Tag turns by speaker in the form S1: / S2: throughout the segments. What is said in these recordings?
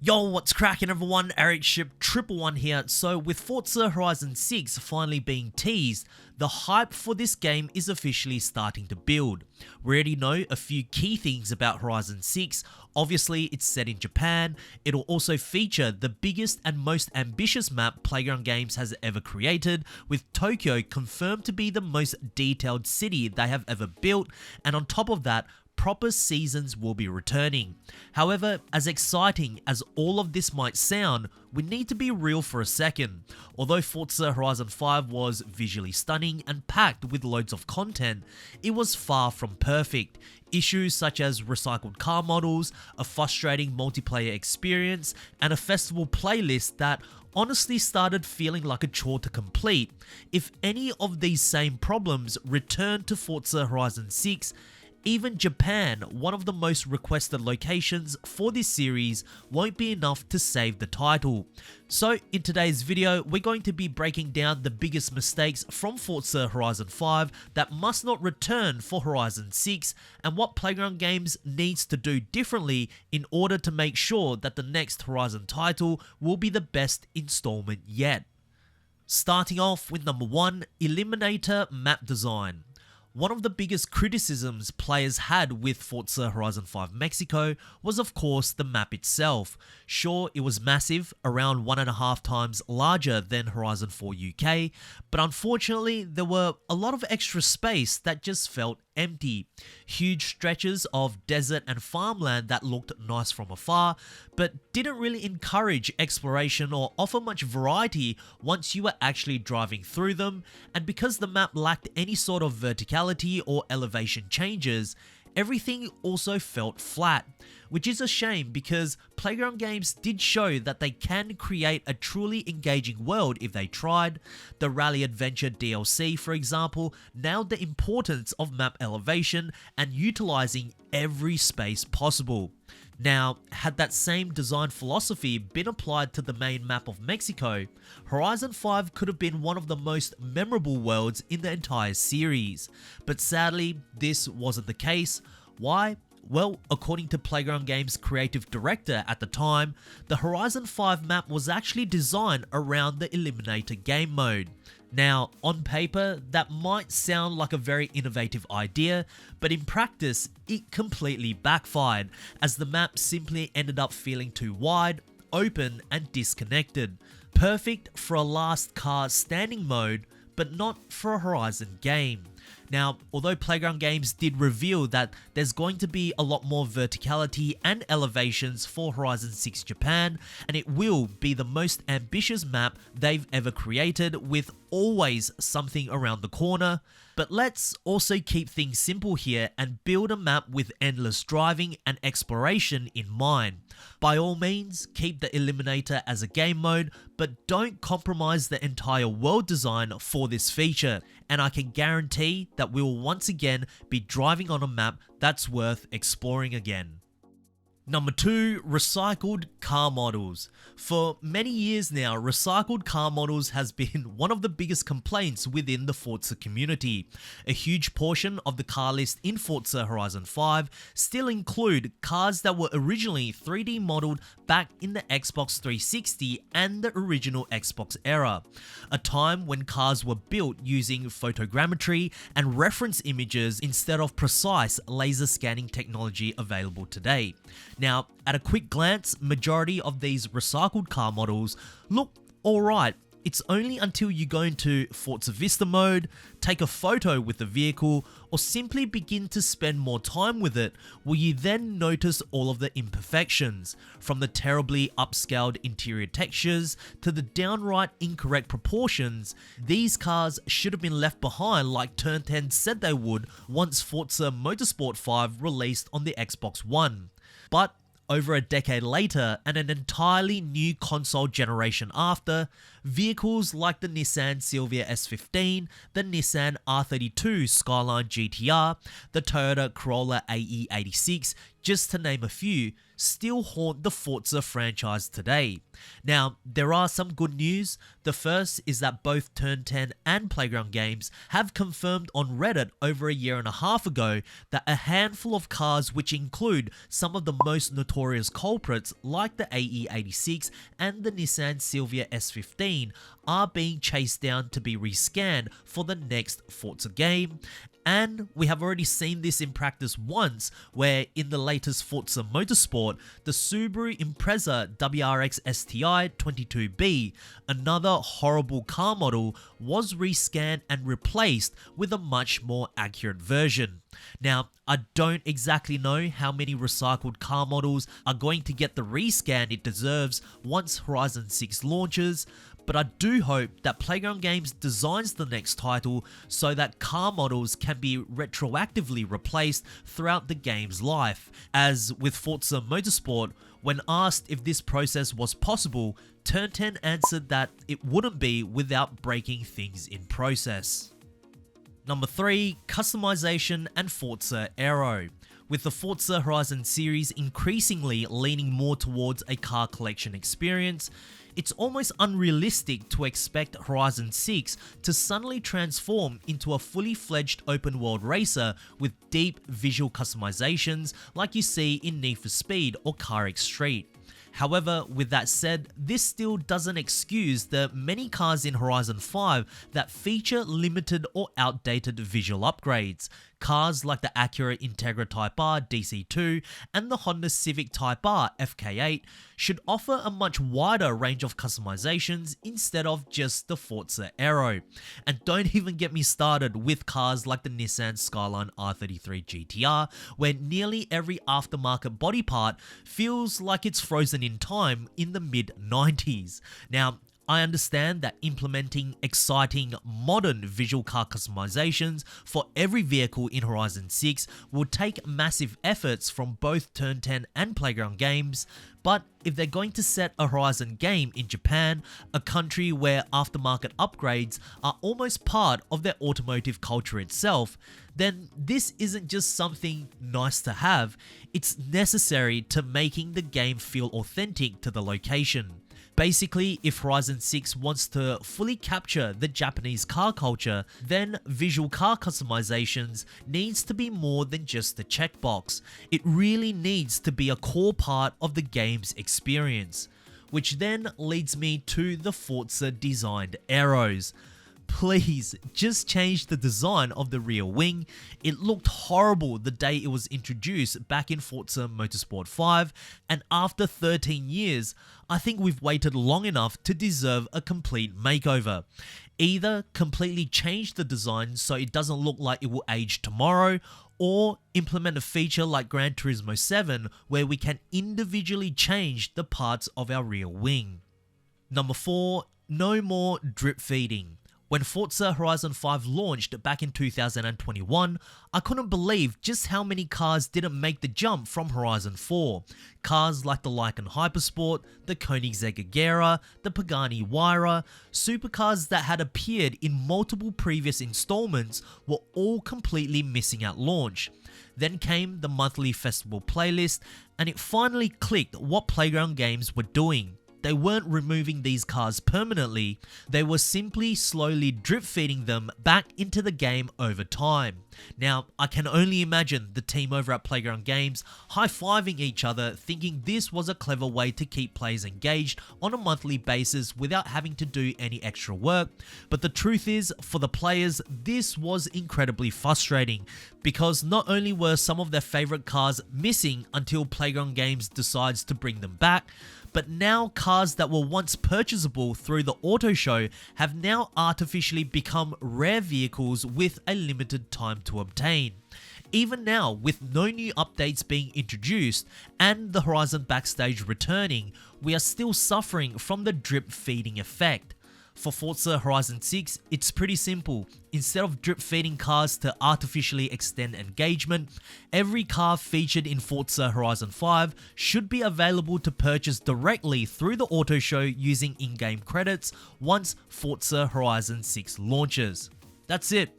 S1: Yo, what's cracking everyone? Ericship 111 here. So with Forza Horizon 6 finally being teased, the hype for this game is officially starting to build. We already know a few key things about Horizon 6. Obviously, it's set in Japan. It'll also feature the biggest and most ambitious map Playground Games has ever created, with Tokyo confirmed to be the most detailed city they have ever built, and on top of that, proper seasons will be returning. However, as exciting as all of this might sound, we need to be real for a second. Although Forza Horizon 5 was visually stunning and packed with loads of content, it was far from perfect. Issues such as recycled car models, a frustrating multiplayer experience, and a festival playlist that honestly started feeling like a chore to complete. If any of these same problems return to Forza Horizon 6, even Japan, one of the most requested locations for this series, won't be enough to save the title. So in today's video, we're going to be breaking down the biggest mistakes from Forza Horizon 5 that must not return for Horizon 6, and what Playground Games needs to do differently in order to make sure that the next Horizon title will be the best installment yet. Starting off with number 1, Eliminator map design. One of the biggest criticisms players had with Forza Horizon 5 Mexico was of course the map itself. Sure, it was massive, around 1.5 times larger than Horizon 4 UK, but unfortunately there were a lot of extra space that just felt empty. Huge stretches of desert and farmland that looked nice from afar, but didn't really encourage exploration or offer much variety once you were actually driving through them, and because the map lacked any sort of verticality or elevation changes, everything also felt flat, which is a shame because Playground Games did show that they can create a truly engaging world if they tried. The Rally Adventure DLC, for example, nailed the importance of map elevation and utilizing every space possible. Now, had that same design philosophy been applied to the main map of Mexico, Horizon 5 could have been one of the most memorable worlds in the entire series. But sadly, this wasn't the case. Why? Well, according to Playground Games' creative director at the time, the Horizon 5 map was actually designed around the Eliminator game mode. Now, on paper, that might sound like a very innovative idea, but in practice, it completely backfired, as the map simply ended up feeling too wide, open, and disconnected. Perfect for a last car standing mode, but not for a Horizon game. Now, although Playground Games did reveal that there's going to be a lot more verticality and elevations for Horizon 6 Japan, and it will be the most ambitious map they've ever created, with always something around the corner. But let's also keep things simple here and build a map with endless driving and exploration in mind. By all means, keep the Eliminator as a game mode, but don't compromise the entire world design for this feature, and I can guarantee that we will once again be driving on a map that's worth exploring again. Number 2, recycled car models. For many years now, recycled car models has been one of the biggest complaints within the Forza community. A huge portion of the car list in Forza Horizon 5 still include cars that were originally 3D modeled back in the Xbox 360 and the original Xbox era, a time when cars were built using photogrammetry and reference images instead of precise laser scanning technology available today. Now, at a quick glance, majority of these recycled car models look alright. It's only until you go into Forza Vista mode, take a photo with the vehicle, or simply begin to spend more time with it will you then notice all of the imperfections, from the terribly upscaled interior textures to the downright incorrect proportions. These cars should have been left behind like Turn 10 said they would once Forza Motorsport 5 released on the Xbox One. But over a decade later, and an entirely new console generation after, vehicles like the Nissan Silvia S15, the Nissan R32 Skyline GTR, the Toyota Corolla AE86, just to name a few, still haunt the Forza franchise today. Now, there are some good news. The first is that both Turn 10 and Playground Games have confirmed on Reddit over a year and a half ago that a handful of cars, which include some of the most notorious culprits like the AE86 and the Nissan Silvia S15, are being chased down to be rescanned for the next Forza game. And we have already seen this in practice once, where in the latest Forza Motorsport, the Subaru Impreza WRX STI 22B, another horrible car model, was rescanned and replaced with a much more accurate version. Now, I don't exactly know how many recycled car models are going to get the rescan it deserves once Horizon 6 launches, but I do hope that Playground Games designs the next title so that car models can be retroactively replaced throughout the game's life. As with Forza Motorsport, when asked if this process was possible, Turn 10 answered that it wouldn't be without breaking things in process. Number 3, customization and Forza Aero. With the Forza Horizon series increasingly leaning more towards a car collection experience, it's almost unrealistic to expect Horizon 6 to suddenly transform into a fully fledged open world racer with deep visual customizations like you see in Need for Speed or Car X Street. However, with that said, this still doesn't excuse the many cars in Horizon 5 that feature limited or outdated visual upgrades. Cars like the Acura Integra Type R DC2 and the Honda Civic Type R FK8 should offer a much wider range of customizations instead of just the Forza Aero. And don't even get me started with cars like the Nissan Skyline R33 GTR, where nearly every aftermarket body part feels like it's frozen in time in the mid-90s. Now, I understand that implementing exciting modern visual car customizations for every vehicle in Horizon 6 will take massive efforts from both Turn 10 and Playground Games, but if they're going to set a Horizon game in Japan, a country where aftermarket upgrades are almost part of their automotive culture itself, then this isn't just something nice to have, it's necessary to making the game feel authentic to the location. Basically, if Horizon 6 wants to fully capture the Japanese car culture, then visual car customizations needs to be more than just a checkbox. It really needs to be a core part of the game's experience. Which then leads me to the Forza designed aeros. Please, just change the design of the rear wing. It looked horrible the day it was introduced back in Forza Motorsport 5, and after 13 years, I think we've waited long enough to deserve a complete makeover. Either completely change the design so it doesn't look like it will age tomorrow, or implement a feature like Gran Turismo 7 where we can individually change the parts of our rear wing. Number 4, no more drip feeding. When Forza Horizon 5 launched back in 2021, I couldn't believe just how many cars didn't make the jump from Horizon 4. Cars like the Lykan Hypersport, the Koenigsegg Agera, the Pagani Huayra, supercars that had appeared in multiple previous installments were all completely missing at launch. Then came the monthly festival playlist, and it finally clicked what Playground Games were doing. They weren't removing these cars permanently, they were simply slowly drip feeding them back into the game over time. Now, I can only imagine the team over at Playground Games high-fiving each other, thinking this was a clever way to keep players engaged on a monthly basis without having to do any extra work. But the truth is, for the players, this was incredibly frustrating, because not only were some of their favorite cars missing until Playground Games decides to bring them back, but now cars that were once purchasable through the auto show have now artificially become rare vehicles with a limited time to obtain. Even now, with no new updates being introduced and the Horizon backstage returning, we are still suffering from the drip feeding effect. For Forza Horizon 6, it's pretty simple. Instead of drip feeding cars to artificially extend engagement, every car featured in Forza Horizon 5 should be available to purchase directly through the auto show using in-game credits once Forza Horizon 6 launches. That's it.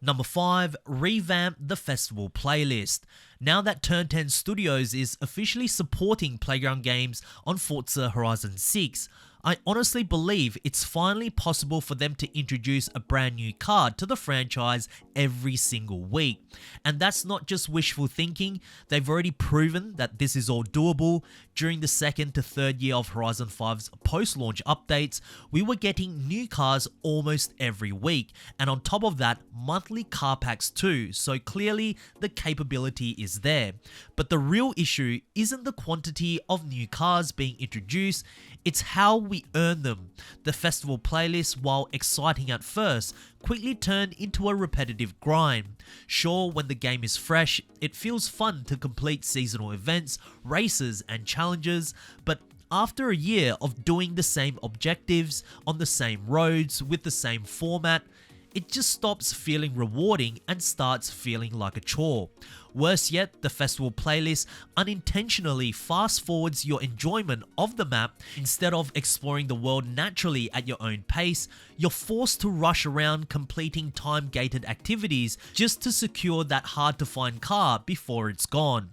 S1: Number 5, revamp the festival playlist. Now that Turn 10 Studios is officially supporting Playground games on Forza Horizon 6, I honestly believe it's finally possible for them to introduce a brand new card to the franchise every single week. And that's not just wishful thinking, they've already proven that this is all doable. During the second to third year of Horizon 5's post-launch updates, we were getting new cars almost every week, and on top of that, monthly car packs too, so clearly the capability is there. But the real issue isn't the quantity of new cars being introduced, it's how we earn them. The festival playlist, while exciting at first, quickly turned into a repetitive grind. Sure, when the game is fresh, it feels fun to complete seasonal events, races and challenges, but after a year of doing the same objectives, on the same roads, with the same format, it just stops feeling rewarding and starts feeling like a chore. Worse yet, the festival playlist unintentionally fast forwards your enjoyment of the map. Instead of exploring the world naturally at your own pace, you're forced to rush around completing time-gated activities just to secure that hard-to-find car before it's gone.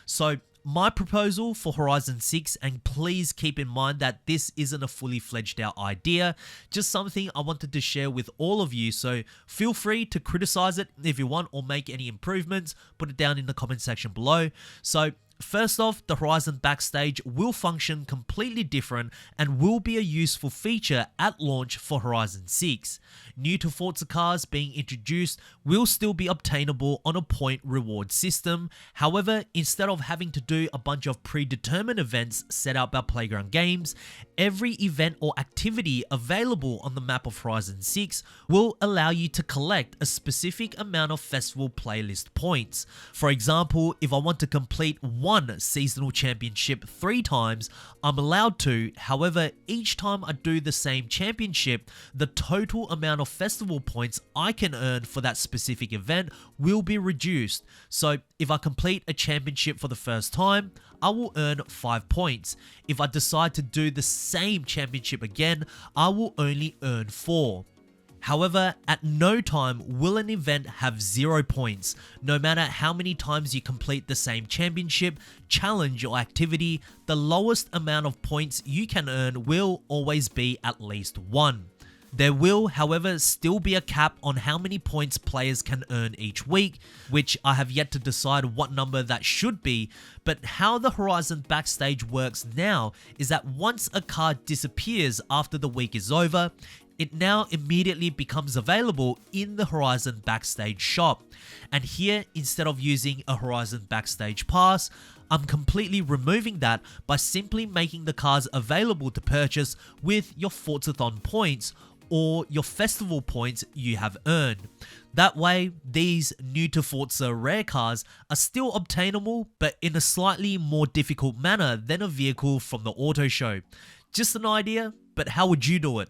S1: So, my proposal for Horizon 6, and please keep in mind that this isn't a fully fledged out idea, just something I wanted to share with all of you, so feel free to criticize it if you want or make any improvements, put it down in the comment section below. So first off, the Horizon Backstage will function completely different and will be a useful feature at launch for Horizon 6. New to Forza cars being introduced will still be obtainable on a point reward system. However, instead of having to do a bunch of predetermined events set out by Playground games, every event or activity available on the map of Horizon 6 will allow you to collect a specific amount of festival playlist points. For example, if I want to complete one seasonal championship 3 times, I'm allowed to. However, each time I do the same championship, the total amount of festival points I can earn for that specific event will be reduced. So if I complete a championship for the first time, I will earn 5 points. If I decide to do the same championship again, I will only earn 4. However, at no time will an event have 0 points. No matter how many times you complete the same championship, challenge or activity, the lowest amount of points you can earn will always be at least 1. There will, however, still be a cap on how many points players can earn each week, which I have yet to decide what number that should be, but how the Horizon Backstage works now is that once a card disappears after the week is over, it now immediately becomes available in the Horizon Backstage shop. And here, instead of using a Horizon Backstage pass, I'm completely removing that by simply making the cards available to purchase with your Forzathon points or your festival points you have earned. That way, these new to Forza rare cars are still obtainable, but in a slightly more difficult manner than a vehicle from the auto show. Just an idea, but how would you do it?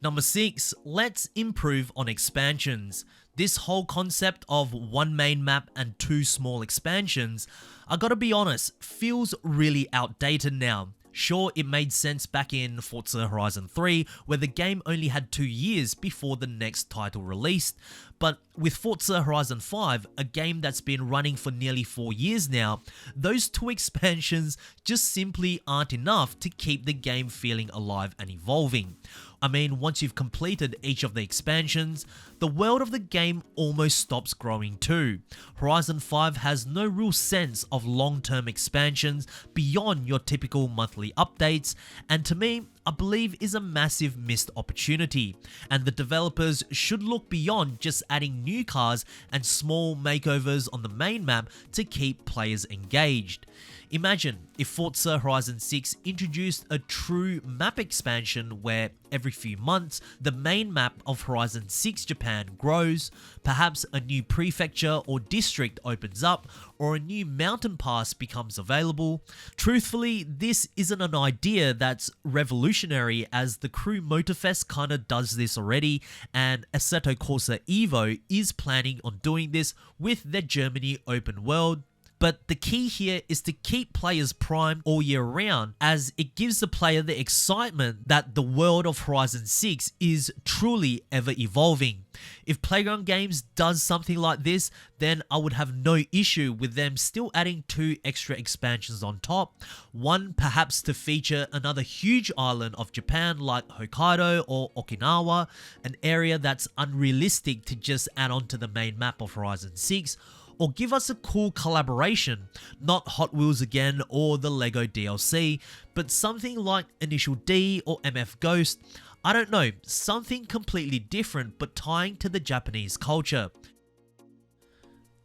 S1: Number 6, let's improve on expansions. This whole concept of one main map and 2 small expansions, I gotta be honest, feels really outdated now. Sure, it made sense back in Forza Horizon 3, where the game only had 2 years before the next title released, but with Forza Horizon 5, a game that's been running for nearly 4 years now, those 2 expansions just simply aren't enough to keep the game feeling alive and evolving. I mean, once you've completed each of the expansions, the world of the game almost stops growing too. Horizon 5 has no real sense of long-term expansions beyond your typical monthly updates, and to me, I believe is a massive missed opportunity, and the developers should look beyond just adding new cars and small makeovers on the main map to keep players engaged. Imagine if Forza Horizon 6 introduced a true map expansion where every few months the main map of Horizon 6 Japan grows, perhaps a new prefecture or district opens up, or a new mountain pass becomes available. Truthfully, this isn't an idea that's revolutionary, as the Crew Motorfest kinda does this already, and Assetto Corsa Evo is planning on doing this with their Germany open world. But the key here is to keep players primed all year round, as it gives the player the excitement that the world of Horizon 6 is truly ever evolving. If Playground Games does something like this, then I would have no issue with them still adding 2 extra expansions on top. One perhaps to feature another huge island of Japan like Hokkaido or Okinawa, an area that's unrealistic to just add on to the main map of Horizon 6. Or give us a cool collaboration, not Hot Wheels again or the LEGO DLC, but something like Initial D or MF Ghost. I don't know, something completely different but tying to the Japanese culture.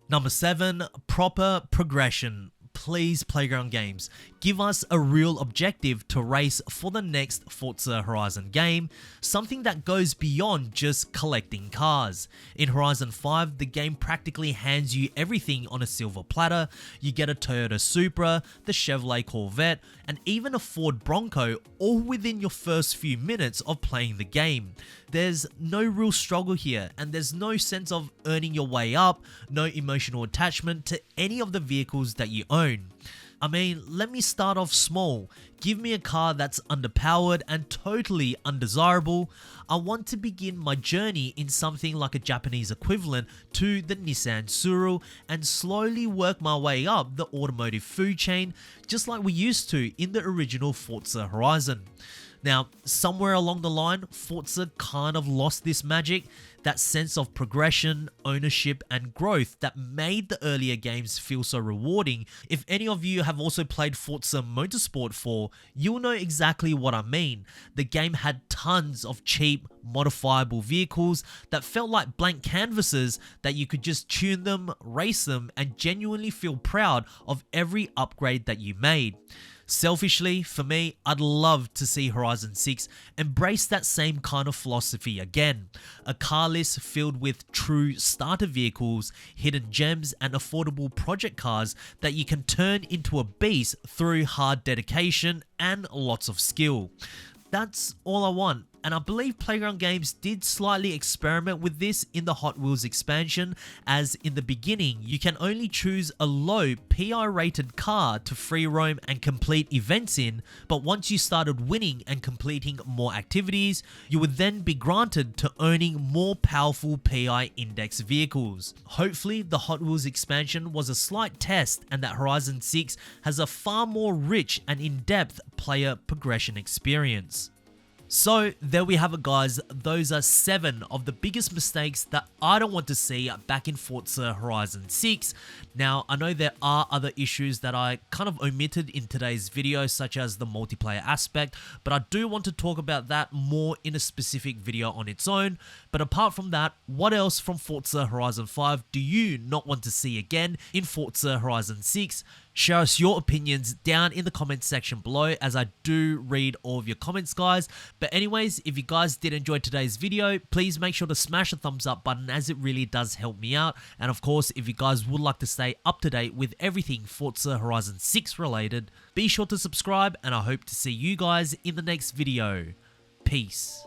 S1: Number 7, proper progression. Please, Playground Games, give us a real objective to race for the next Forza Horizon game, something that goes beyond just collecting cars. In Horizon 5, the game practically hands you everything on a silver platter. You get a Toyota Supra, the Chevrolet Corvette, and even a Ford Bronco, all within your first few minutes of playing the game. There's no real struggle here, and there's no sense of earning your way up, no emotional attachment to any of the vehicles that you own. I mean, let me start off small. Give me a car that's underpowered and totally undesirable. I want to begin my journey in something like a Japanese equivalent to the Nissan Tsuru and slowly work my way up the automotive food chain, just like we used to in the original Forza Horizon. Now, somewhere along the line, Forza kind of lost this magic, that sense of progression, ownership, and growth that made the earlier games feel so rewarding. If any of you have also played Forza Motorsport 4, you'll know exactly what I mean. The game had tons of cheap, modifiable vehicles that felt like blank canvases that you could just tune them, race them, and genuinely feel proud of every upgrade that you made. Selfishly, for me, I'd love to see Horizon 6 embrace that same kind of philosophy again. A car list filled with true starter vehicles, hidden gems, and affordable project cars that you can turn into a beast through hard dedication and lots of skill. That's all I want. And I believe Playground Games did slightly experiment with this in the Hot Wheels expansion, as in the beginning you can only choose a low PI rated car to free roam and complete events in, but once you started winning and completing more activities, you would then be granted to owning more powerful PI index vehicles. Hopefully the Hot Wheels expansion was a slight test and that Horizon 6 has a far more rich and in-depth player progression experience. So there we have it, guys. Those are 7 of the biggest mistakes that I don't want to see back in Forza Horizon 6. Now, I know there are other issues that I kind of omitted in today's video, such as the multiplayer aspect, but I do want to talk about that more in a specific video on its own. But apart from that, what else from Forza Horizon 5 do you not want to see again in Forza Horizon 6? Share us your opinions down in the comments section below, as I do read all of your comments, guys. But anyways, if you guys did enjoy today's video, please make sure to smash the thumbs up button, as it really does help me out. And of course, if you guys would like to stay up to date with everything Forza Horizon 6 related, be sure to subscribe, and I hope to see you guys in the next video. Peace.